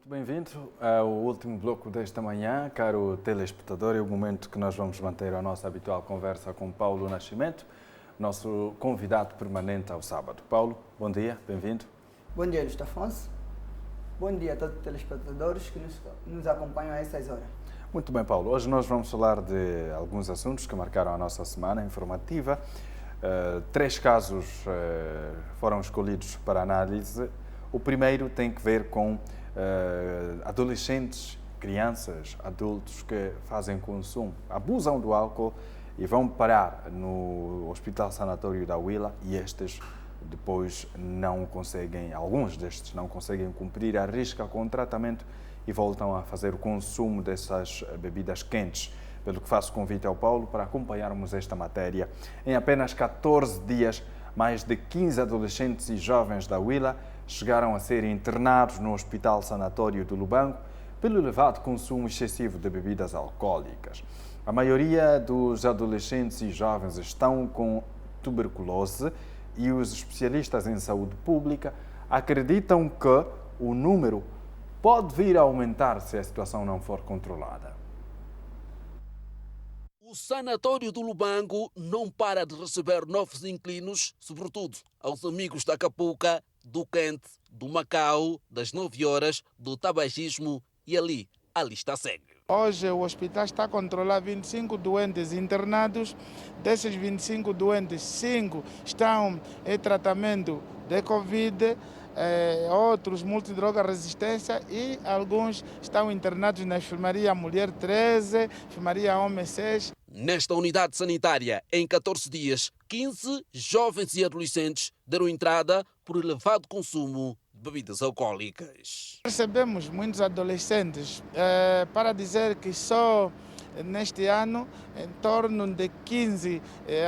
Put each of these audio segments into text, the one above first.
Muito bem-vindo ao último bloco desta manhã, caro telespectador. É o momento que nós vamos manter a nossa habitual conversa com Paulo Nascimento, nosso convidado permanente ao sábado. Paulo, bom dia, bem-vindo. Bom dia, Luís Afonso. Bom dia a todos os telespectadores que nos acompanham a essas horas. Muito bem, Paulo. Hoje nós vamos falar de alguns assuntos que marcaram a nossa semana informativa. 3 casos foram escolhidos para análise. O primeiro tem que ver com adolescentes, crianças, adultos que fazem consumo, abusam do álcool e vão parar no Hospital Sanatório da Huila e estes depois não conseguem, alguns destes não conseguem cumprir a risca com o tratamento e voltam a fazer o consumo dessas bebidas quentes. Pelo que faço convite ao Paulo para acompanharmos esta matéria. Em apenas 14 dias, mais de 15 adolescentes e jovens da Huila chegaram a ser internados no Hospital Sanatório do Lubango pelo elevado consumo excessivo de bebidas alcoólicas. A maioria dos adolescentes e jovens estão com tuberculose e os especialistas em saúde pública acreditam que o número pode vir a aumentar se a situação não for controlada. O Sanatório do Lubango não para de receber novos inquilinos, sobretudo aos amigos da Capuca, do Quente, do Macau, das 9 horas, do tabagismo e ali a lista segue. Hoje o hospital está a controlar 25 doentes internados. Desses 25 doentes, 5 estão em tratamento de Covid, outros multidroga resistência e alguns estão internados na enfermaria Mulher 13, enfermaria Homem 6. Nesta unidade sanitária, em 14 dias, 15 jovens e adolescentes deram entrada por elevado consumo de bebidas alcoólicas. Recebemos muitos adolescentes, para dizer que só neste ano, em torno de 15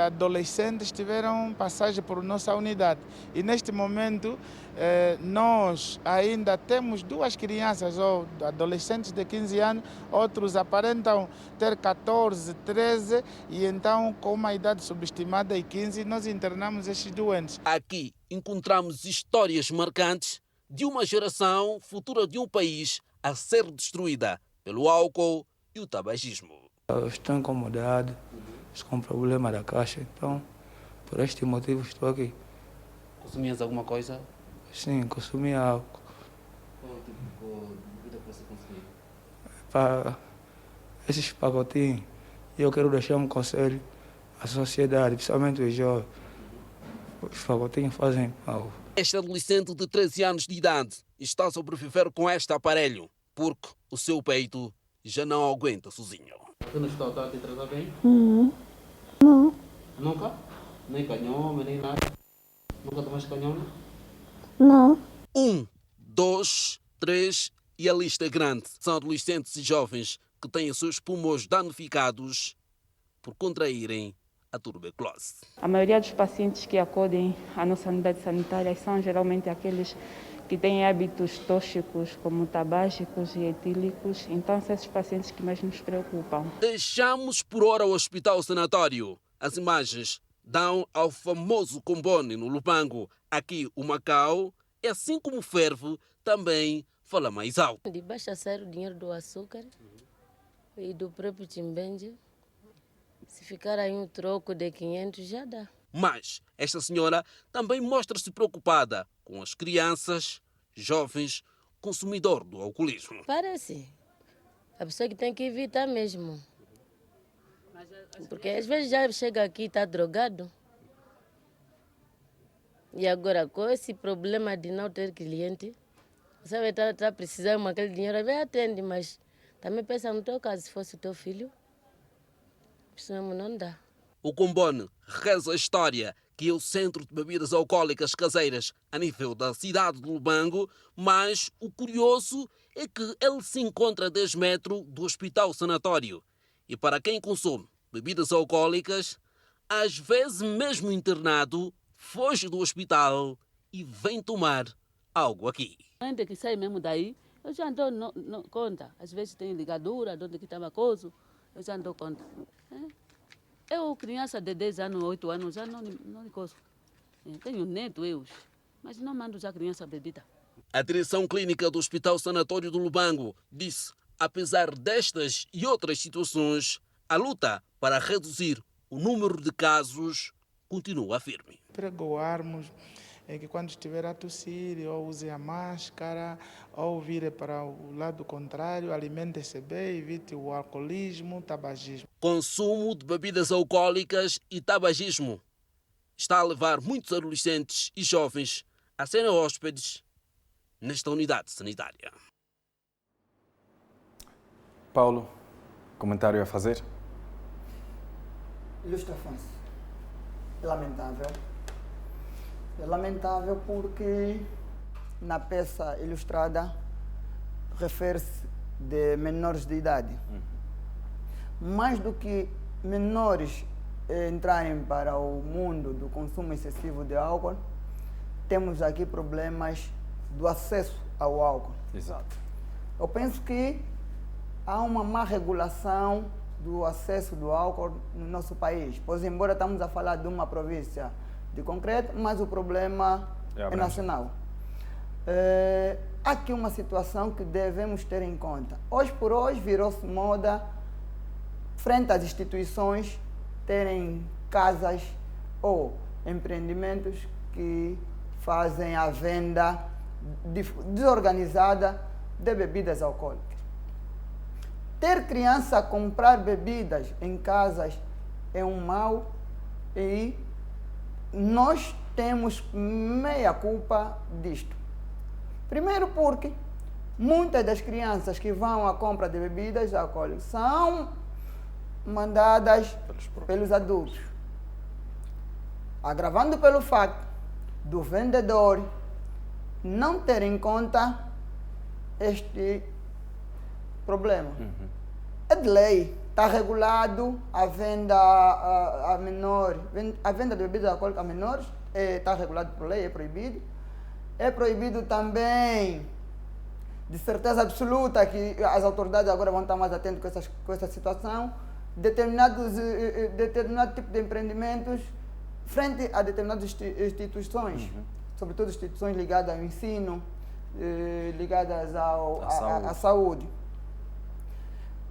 adolescentes tiveram passagem por nossa unidade. E neste momento, nós ainda temos 2 crianças ou adolescentes de 15 anos, outros aparentam ter 14, 13 e então com uma idade subestimada de 15, nós internamos estes doentes. Aqui encontramos histórias marcantes de uma geração futura de um país a ser destruída pelo álcool e o tabagismo. Eu estou incomodado, estou com problema da caixa, então por este motivo estou aqui. Consumias alguma coisa? Sim, consumi álcool. Qual tipo de bebida que você consumia? Para esses pacotinhos, eu quero deixar um conselho à sociedade, principalmente os jovens. Os pacotinhos fazem mal. Este adolescente de 13 anos de idade está a sobreviver com este aparelho, porque o seu peito já não aguenta sozinho. Você não está a te tratar bem? Não. Nunca? Nem canhoma, nem nada? Nunca tomaste canhoma? Não. 1, 2, 3 e a lista é grande. São adolescentes e jovens que têm os seus pulmões danificados por contraírem a tuberculose. A maioria dos pacientes que acodem à nossa unidade sanitária são geralmente aqueles que têm hábitos tóxicos, como tabágicos e etílicos. Então, são esses pacientes que mais nos preocupam. Deixamos por hora o Hospital Sanatório. As imagens dão ao famoso Combone no Lubango. Aqui o Macau, e assim como o Fervo, também fala mais alto. De baixa sair o dinheiro do açúcar e do próprio Timbenge. Se ficar aí um troco de 500 já dá. Mas esta senhora também mostra-se preocupada com as crianças, jovens, consumidor do alcoolismo. Parece. A pessoa que tem que evitar mesmo. Porque às vezes já chega aqui e está drogado. E agora com esse problema de não ter cliente, você vai estar precisando daquele dinheiro, vai atende, mas também pensa no teu caso, se fosse o teu filho, isso mesmo não dá. O Combone reza a história que é o centro de bebidas alcoólicas caseiras a nível da cidade de Lubango, mas o curioso é que ele se encontra a 10 metros do Hospital Sanatório. E para quem consome bebidas alcoólicas, às vezes mesmo internado, foge do hospital e vem tomar algo aqui. Antes que sai mesmo daí, eu já não dou conta. Às vezes tem ligadura, onde que está coisa, eu já não dou conta. Eu, criança de 10 anos, 8 anos, já não coisa. Tenho neto, mas não mando já criança bebida. A direção clínica do Hospital Sanatório do Lubango disse, apesar destas e outras situações, a luta para reduzir o número de casos continua firme. Pregoarmos que quando estiver a tossir, ou use a máscara, ou vire para o lado contrário, alimente-se bem, evite o alcoolismo, tabagismo. Consumo de bebidas alcoólicas e tabagismo está a levar muitos adolescentes e jovens a serem hóspedes nesta unidade sanitária. Paulo, comentário a fazer? Ilustra Afonso. É lamentável. É lamentável porque na peça ilustrada refere-se de menores de idade. Mais do que menores entrarem para o mundo do consumo excessivo de álcool, temos aqui problemas do acesso ao álcool. Exato. Eu penso que há uma má regulação do acesso do álcool no nosso país. Pois, embora estamos a falar de uma província de concreto, mas o problema é nacional. Há aqui uma situação que devemos ter em conta. Hoje por hoje virou-se moda, frente às instituições, terem casas ou empreendimentos que fazem a venda desorganizada de bebidas alcoólicas. Ter criança a comprar bebidas em casas é um mal e nós temos meia culpa disto. Primeiro porque muitas das crianças que vão à compra de bebidas alcoólicas são mandadas pelos adultos, agravando pelo facto do vendedor não ter em conta este problema. É de lei, está regulado a venda a menores, a venda de bebidas alcoólicas a menores, está regulado por lei, é proibido. É proibido também, de certeza absoluta, que as autoridades agora vão estar mais atentas com essa situação, determinado tipo de empreendimentos frente a determinadas instituições, sobretudo instituições ligadas ao ensino, ligadas à saúde.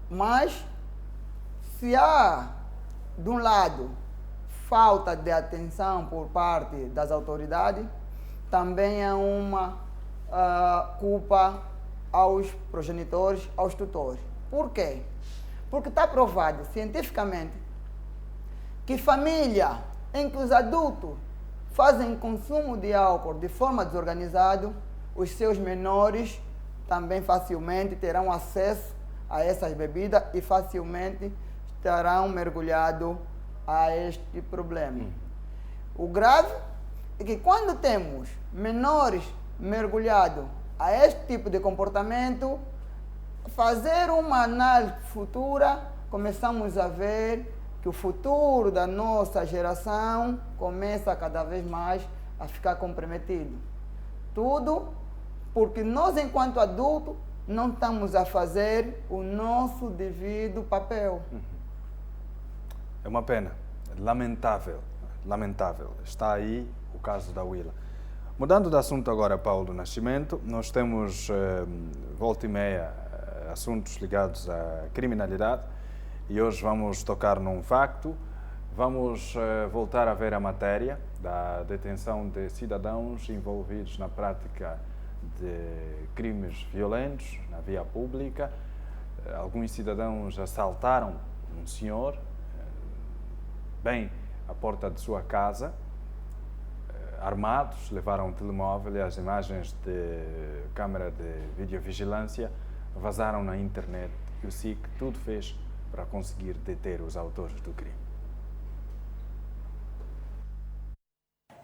Mas, se há, de um lado, falta de atenção por parte das autoridades, também há uma culpa aos progenitores, aos tutores. Por quê? Porque está provado cientificamente que família em que os adultos fazem consumo de álcool de forma desorganizada, os seus menores também facilmente terão acesso a essas bebidas e facilmente estarão mergulhados a este problema. O grave é que quando temos menores mergulhados a este tipo de comportamento, fazer uma análise futura, começamos a ver que o futuro da nossa geração começa cada vez mais a ficar comprometido. Tudo porque nós, enquanto adultos, não estamos a fazer o nosso devido papel. É uma pena, lamentável, lamentável. Está aí o caso da Willa. Mudando de assunto agora, Paulo Nascimento, nós temos, volta e meia, assuntos ligados à criminalidade e hoje vamos tocar num facto. Vamos voltar a ver a matéria da detenção de cidadãos envolvidos na prática de crimes violentos na via pública. Alguns cidadãos assaltaram um senhor bem à porta de sua casa, armados, levaram um telemóvel e as imagens de câmara de videovigilância vazaram na internet e o SIC tudo fez para conseguir deter os autores do crime.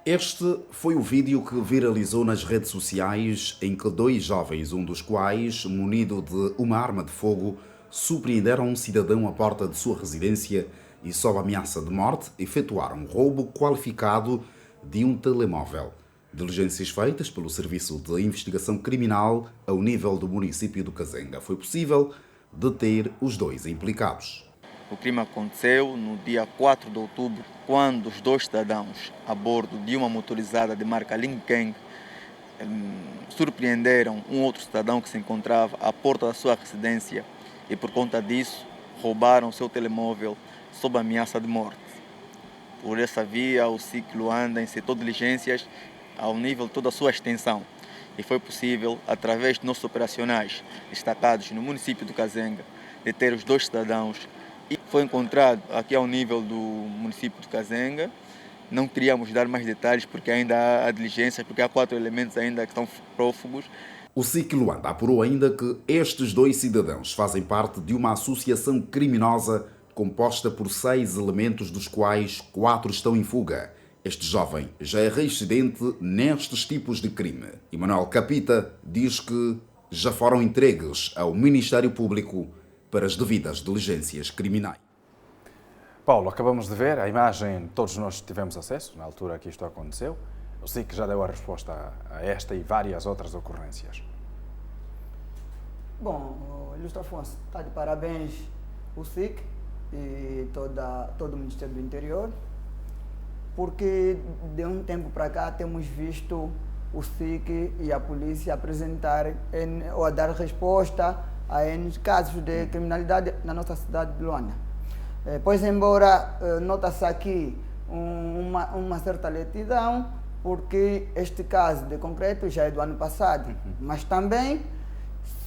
Este foi o vídeo que viralizou nas redes sociais em que dois jovens, um dos quais munido de uma arma de fogo, surpreenderam um cidadão à porta de sua residência e, sob ameaça de morte, efetuaram um roubo qualificado de um telemóvel. Diligências feitas pelo Serviço de Investigação Criminal ao nível do município do Cazenga. Foi possível deter os dois implicados. O crime aconteceu no dia 4 de outubro, quando os dois cidadãos, a bordo de uma motorizada de marca Lincoln, surpreenderam um outro cidadão que se encontrava à porta da sua residência e, por conta disso, roubaram seu telemóvel sob ameaça de morte. Por essa via, o SIC Luanda incitou diligências ao nível de toda a sua extensão e foi possível, através de nossos operacionais destacados no município de Kazenga, deter os 2 cidadãos e foi encontrado aqui ao nível do município de Kazenga. Não queríamos dar mais detalhes porque ainda há diligências, porque há 4 elementos ainda que estão prófugos. O SIC Luanda apurou ainda que estes 2 cidadãos fazem parte de uma associação criminosa composta por 6 elementos, dos quais 4 estão em fuga. Este jovem já é reincidente nestes tipos de crime. Emanuel Capita diz que já foram entregues ao Ministério Público para as devidas diligências criminais. Paulo, acabamos de ver a imagem, todos nós tivemos acesso na altura que isto aconteceu. Eu sei que já deu a resposta a esta e várias outras ocorrências. Bom, Ilustre Afonso, está de parabéns o SIC e todo o Ministério do Interior, porque de um tempo para cá temos visto o SIC e a polícia apresentarem ou a dar resposta a N casos de criminalidade na nossa cidade de Luanda. Pois, embora nota-se aqui uma certa lentidão, porque este caso de concreto já é do ano passado, mas também,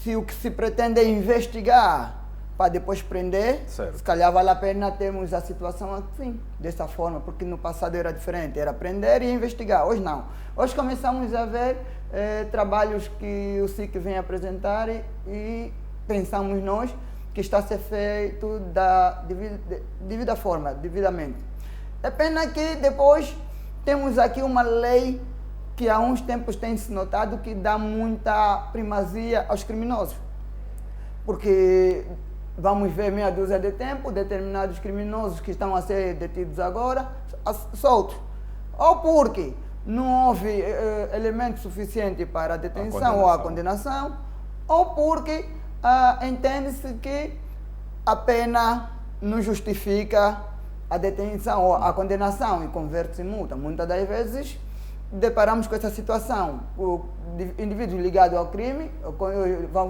se o que se pretende é investigar para depois prender, certo, se calhar vale a pena termos a situação assim, dessa forma, porque no passado era diferente, era prender e investigar. Hoje não. Hoje começamos a ver trabalhos que o SIC vem apresentar e pensamos nós que está a ser feito da devida forma, devidamente. É pena que depois temos aqui uma lei que há uns tempos tem se notado que dá muita primazia aos criminosos. Porque vamos ver meia dúzia de tempo, determinados criminosos que estão a ser detidos agora, soltos. Ou porque não houve elemento suficiente para a detenção ou a condenação, ou porque entende-se que a pena não justifica a detenção ou a condenação e converte-se em multa. Muitas das vezes deparamos com essa situação. O indivíduo ligado ao crime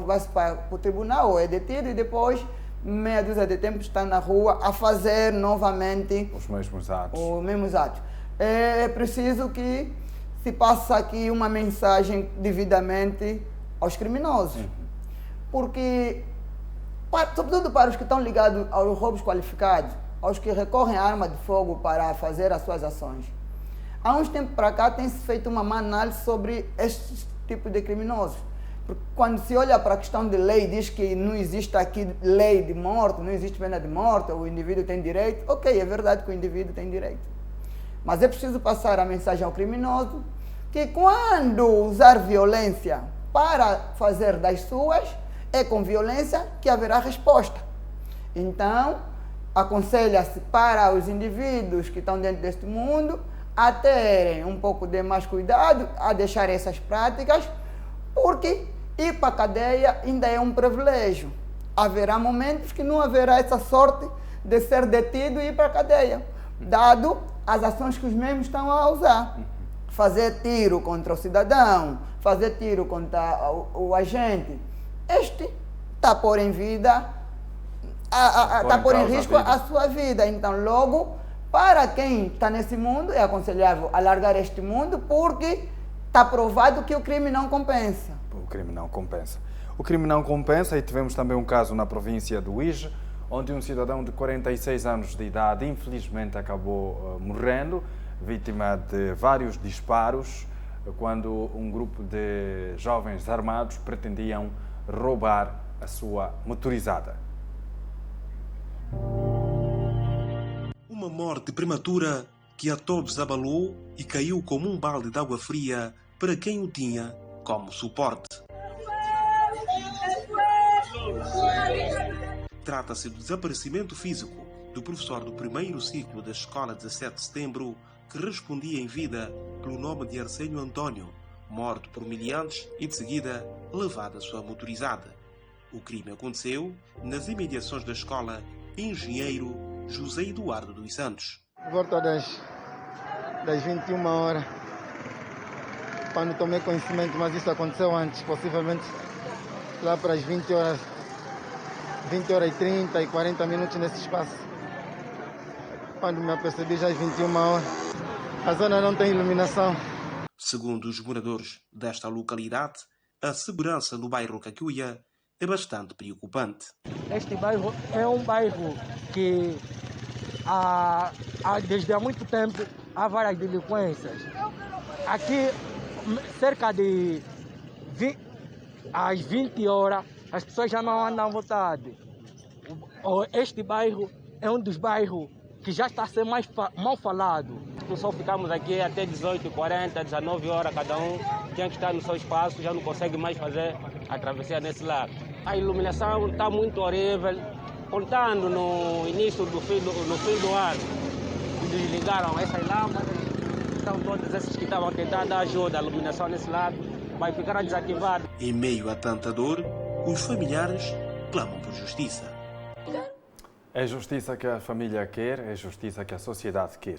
vai-se para o tribunal ou é detido e depois, meia dúzia de tempo, está na rua a fazer novamente os mesmos atos. É preciso que se passe aqui uma mensagem devidamente aos criminosos. Porque, sobretudo para os que estão ligados aos roubos qualificados, aos que recorrem à arma de fogo para fazer as suas ações. Há uns tempos para cá tem-se feito uma má análise sobre este tipo de criminosos. Porque quando se olha para a questão de lei, diz que não existe aqui lei de morte, não existe pena de morte, o indivíduo tem direito. Ok, é verdade que o indivíduo tem direito. Mas é preciso passar a mensagem ao criminoso que quando usar violência para fazer das suas, é com violência que haverá resposta. Então, aconselha-se para os indivíduos que estão dentro deste mundo a terem um pouco de mais cuidado, a deixar essas práticas, porque ir para a cadeia ainda é um privilégio. Haverá momentos que não haverá essa sorte de ser detido e ir para a cadeia, dado as ações que os mesmos estão a usar. Fazer tiro contra o cidadão, fazer tiro contra o agente. Este está a pôr em vida, está a pôr em risco a sua vida. Então, logo, para quem está nesse mundo, é aconselhável alargar este mundo, porque está provado que o crime não compensa. O crime não compensa. O crime não compensa, e tivemos também um caso na província do Uíge, onde um cidadão de 46 anos de idade, infelizmente, acabou morrendo, vítima de vários disparos, quando um grupo de jovens armados pretendiam roubar a sua motorizada. Uma morte prematura que a todos abalou e caiu como um balde de água fria para quem o tinha como suporte. Trata-se do desaparecimento físico do professor do primeiro ciclo da Escola 17 de Setembro, que respondia em vida pelo nome de Arsénio Antônio, morto por miliantes e de seguida levado à sua motorizada. O crime aconteceu nas imediações da escola Engenheiro José Eduardo dos Santos. Por volta das 21 horas, quando tomei conhecimento, mas isso aconteceu antes, possivelmente lá para as 20 horas e 30 e 40 minutos nesse espaço. Quando me apercebi já às 21 horas, a zona não tem iluminação. Segundo os moradores desta localidade, a segurança no bairro Cacuia é bastante preocupante. Este bairro é um bairro que desde há muito tempo há várias delinquências. Aqui, cerca de às 20 horas, as pessoas já não andam à vontade. Este bairro é um dos bairros que já está a ser mais mal falado. Só ficamos aqui até 18h40, 19 horas cada um. Tinha que estar no seu espaço, já não consegue mais fazer a travessia nesse lado. A iluminação está muito horrível. Contando no início do fim do ano, desligaram essas lâmpadas. Então todos esses que estavam tentando dar ajuda à iluminação nesse lado vai ficar desativado. Em meio a tanta dor, os familiares clamam por justiça. É justiça que a família quer, é justiça que a sociedade quer.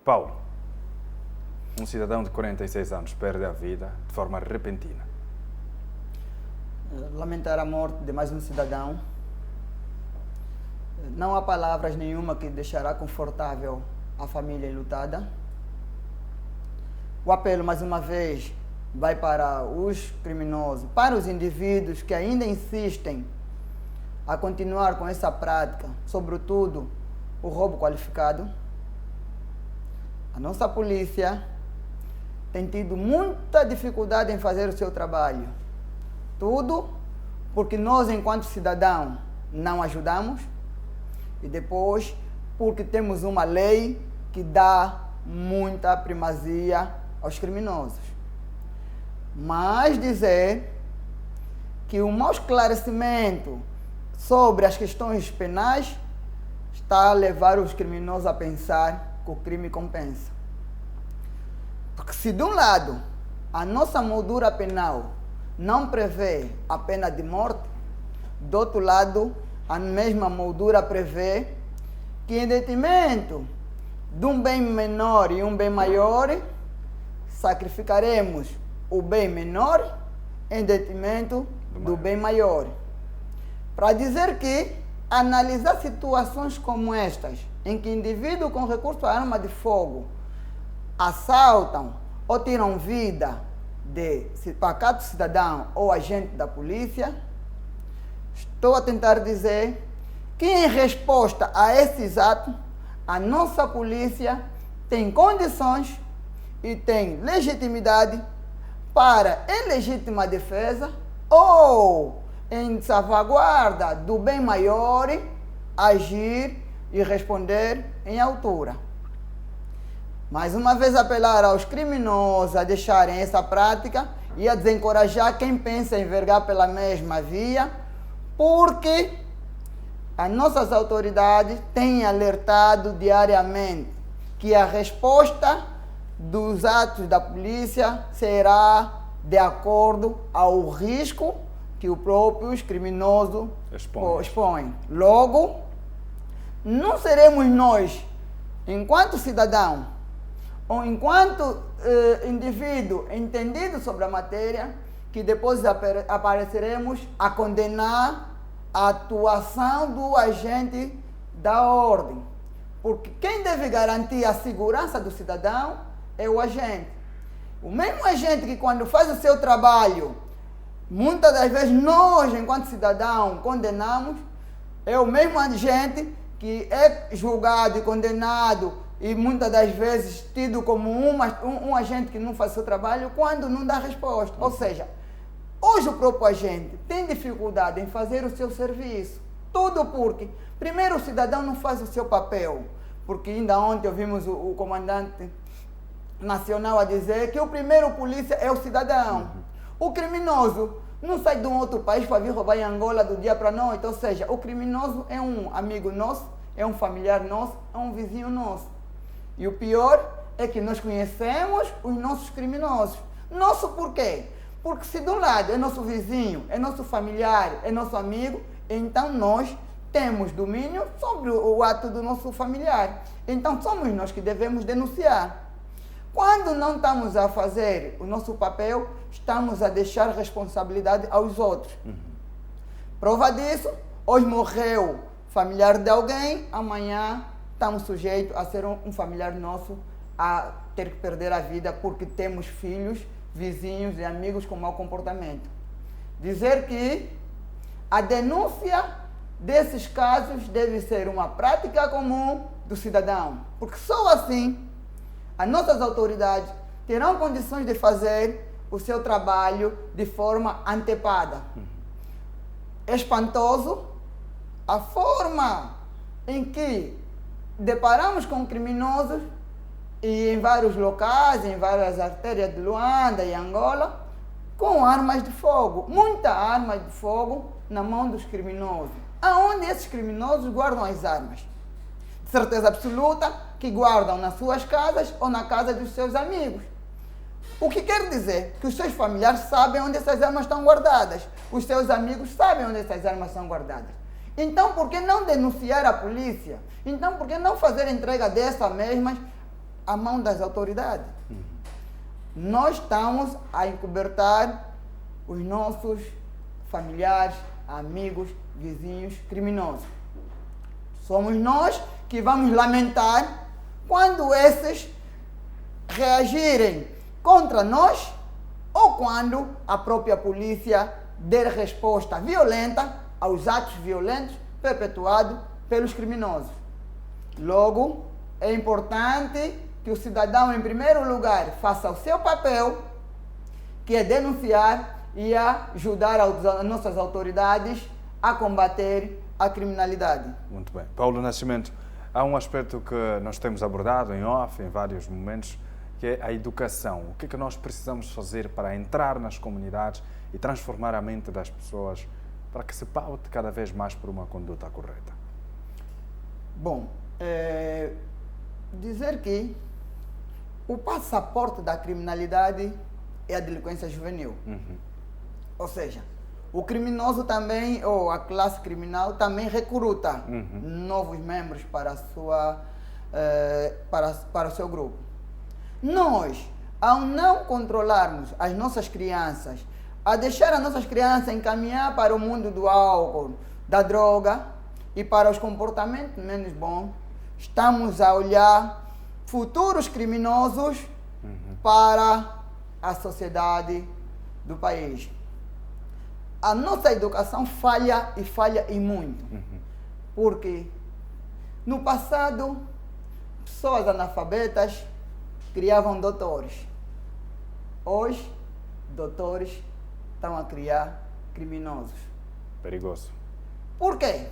Paulo, um cidadão de 46 anos perde a vida de forma repentina. Lamentar a morte de mais um cidadão. Não há palavras nenhuma que deixará confortável a família enlutada. O apelo, mais uma vez, vai para os criminosos, para os indivíduos que ainda insistem a continuar com essa prática, sobretudo o roubo qualificado. A nossa polícia tem tido muita dificuldade em fazer o seu trabalho. Tudo porque nós, enquanto cidadãos, não ajudamos e depois porque temos uma lei que dá muita primazia aos criminosos. Mas dizer que o mau esclarecimento sobre as questões penais está a levar os criminosos a pensar que o crime compensa. Porque se de um lado a nossa moldura penal não prevê a pena de morte, do outro lado a mesma moldura prevê que em detrimento de um bem menor e um bem maior, sacrificaremos o bem menor em detrimento do bem maior. Para dizer que analisar situações como estas, em que indivíduos com recurso à arma de fogo assaltam ou tiram vida de pacato cidadão ou agente da polícia, estou a tentar dizer que em resposta a esses atos, a nossa polícia tem condições e tem legitimidade para, em legítima defesa ou em salvaguarda do bem maior, agir e responder em altura. Mais uma vez apelar aos criminosos a deixarem essa prática e a desencorajar quem pensa em vergar pela mesma via, porque as nossas autoridades têm alertado diariamente que a resposta dos atos da polícia será de acordo ao risco que o próprio criminoso expõe. Logo, não seremos nós, enquanto cidadão, ou enquanto indivíduo entendido sobre a matéria, que depois apareceremos a condenar a atuação do agente da ordem. Porque quem deve garantir a segurança do cidadão é o agente. O mesmo agente que, quando faz o seu trabalho, muitas das vezes nós, enquanto cidadão, condenamos, é o mesmo agente que é julgado e condenado e muitas das vezes tido como um agente que não faz o seu trabalho quando não dá resposta. Ou seja, hoje o próprio agente tem dificuldade em fazer o seu serviço. Tudo porque, primeiro, o cidadão não faz o seu papel. Porque ainda ontem ouvimos o comandante nacional a dizer que o primeiro polícia é o cidadão. O criminoso não sai de um outro país para vir roubar em Angola do dia para a noite. Ou seja, o criminoso é um amigo nosso, é um familiar nosso, é um vizinho nosso. E o pior é que nós conhecemos os nossos criminosos. Nosso por quê? Porque se de um lado é nosso vizinho, é nosso familiar, é nosso amigo, então nós temos domínio sobre o ato do nosso familiar. Então somos nós que devemos denunciar. Quando não estamos a fazer o nosso papel, estamos a deixar responsabilidade aos outros. Prova disso, hoje morreu familiar de alguém, amanhã estamos sujeitos a ser um familiar nosso a ter que perder a vida porque temos filhos, vizinhos e amigos com mau comportamento. Dizer que a denúncia desses casos deve ser uma prática comum do cidadão, porque só assim as nossas autoridades terão condições de fazer o seu trabalho de forma antepada. É espantoso a forma em que deparamos com criminosos e em vários locais, em várias artérias de Luanda e Angola, com armas de fogo, muita arma de fogo na mão dos criminosos. Aonde esses criminosos guardam as armas? De certeza absoluta que guardam nas suas casas ou na casa dos seus amigos. O que quer dizer que os seus familiares sabem onde essas armas estão guardadas, os seus amigos sabem onde essas armas são guardadas. Então, por que não denunciar a polícia? Então, por que não fazer entrega dessas mesmas à mão das autoridades? Nós estamos a encobertar os nossos familiares, amigos, vizinhos criminosos. Somos nós que vamos lamentar quando esses reagirem contra nós ou quando a própria polícia der resposta violenta aos atos violentos perpetuados pelos criminosos. Logo, é importante que o cidadão, em primeiro lugar, faça o seu papel, que é denunciar e ajudar as nossas autoridades a combater a criminalidade. Muito bem. Paulo Nascimento, há um aspecto que nós temos abordado em off, em vários momentos, que é a educação. O que é que nós precisamos fazer para entrar nas comunidades e transformar a mente das pessoas para que se paute cada vez mais por uma conduta correta? Bom, dizer que o passaporte da criminalidade é a delinquência juvenil. Ou seja, o criminoso também, ou a classe criminal, também recruta novos membros para, para o seu grupo. Nós, ao não controlarmos as nossas crianças, a deixar as nossas crianças encaminhar para o mundo do álcool, da droga e para os comportamentos menos bons, estamos a olhar futuros criminosos para a sociedade do país. A nossa educação falha e muito. Porque no passado, pessoas analfabetas criavam doutores. Hoje, doutores estão a criar criminosos. Perigoso. Por quê?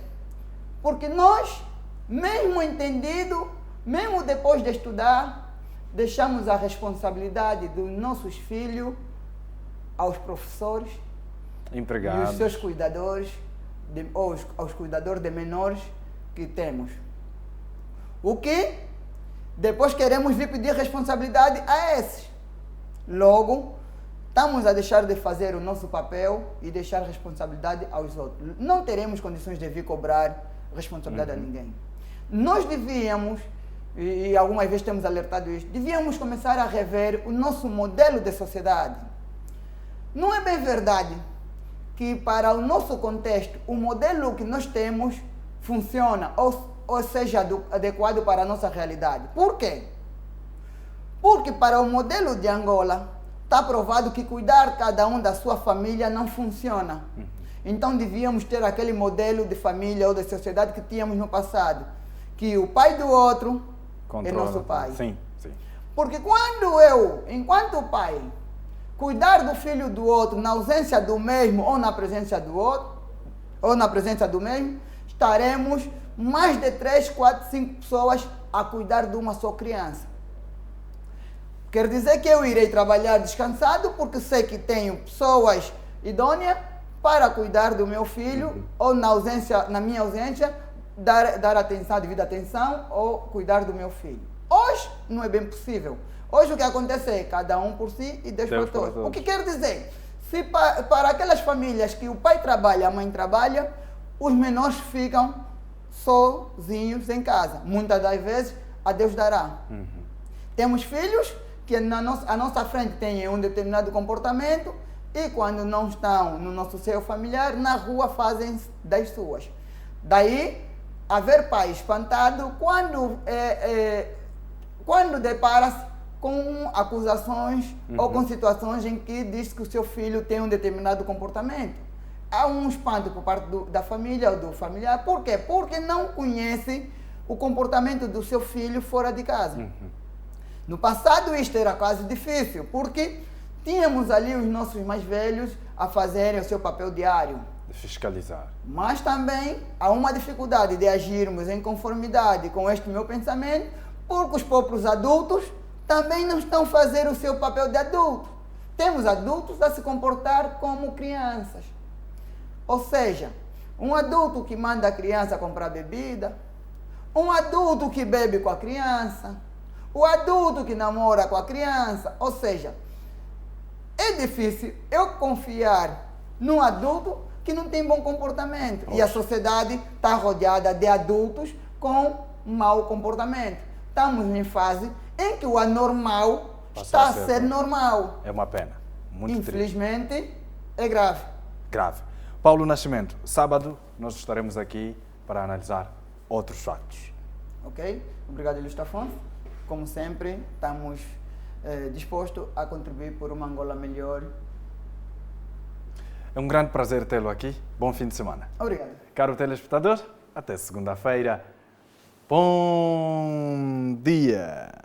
Porque nós, mesmo entendido, mesmo depois de estudar, deixamos a responsabilidade dos nossos filhos aos professores, empregados e os seus cuidadores, aos cuidadores de menores que temos. O que depois queremos vir pedir responsabilidade a esses. Logo, estamos a deixar de fazer o nosso papel e deixar responsabilidade aos outros. Não teremos condições de vir cobrar responsabilidade a ninguém. Nós devíamos, e algumas vezes temos alertado isso, devíamos começar a rever o nosso modelo de sociedade. Não é bem verdade que para o nosso contexto, o modelo que nós temos funciona ou seja adequado para a nossa realidade. Por quê? Porque para o modelo de Angola, está provado que cuidar cada um da sua família não funciona. Então devíamos ter aquele modelo de família ou de sociedade que tínhamos no passado, que o pai do outro é nosso pai. Sim, sim. Porque quando eu, enquanto pai, cuidar do filho do outro na ausência do mesmo ou na presença do outro, ou na presença do mesmo, estaremos mais de 3, 4, 5 pessoas a cuidar de uma só criança. Quer dizer que eu irei trabalhar descansado porque sei que tenho pessoas idôneas para cuidar do meu filho ou na minha ausência, dar atenção, devida atenção ou cuidar do meu filho. Hoje não é bem possível. Hoje o que acontece é cada um por si e Deus para todos. O que quer dizer? Se para aquelas famílias que o pai trabalha, a mãe trabalha, os menores ficam sozinhos em casa. Muitas das vezes, a Deus dará. Temos filhos que à nossa frente têm um determinado comportamento e quando não estão no nosso seio familiar, na rua fazem das suas. Daí, haver pai espantado quando depara-se com acusações ou com situações em que diz que o seu filho tem um determinado comportamento. Há um espanto por parte da família ou do familiar. Por quê? Porque não conhece o comportamento do seu filho fora de casa. No passado isto era quase difícil, porque tínhamos ali os nossos mais velhos a fazerem o seu papel diário. De fiscalizar. Mas também há uma dificuldade de agirmos em conformidade com este meu pensamento, porque os próprios adultos também não estão a fazer o seu papel de adulto. Temos adultos a se comportar como crianças. Ou seja, um adulto que manda a criança comprar bebida, um adulto que bebe com a criança, o adulto que namora com a criança. Ou seja, é difícil eu confiar num adulto que não tem bom comportamento. E a sociedade está rodeada de adultos com mau comportamento. Estamos em fase em que o anormal está a ser normal. É uma pena. Muito Infelizmente, triste. É grave. Grave. Paulo Nascimento, sábado nós estaremos aqui para analisar outros factos. Ok? Obrigado, Ilustro Afonso. Como sempre, estamos dispostos a contribuir por uma Angola melhor. É um grande prazer tê-lo aqui. Bom fim de semana. Obrigado. Caro telespectador, até segunda-feira. Bom dia!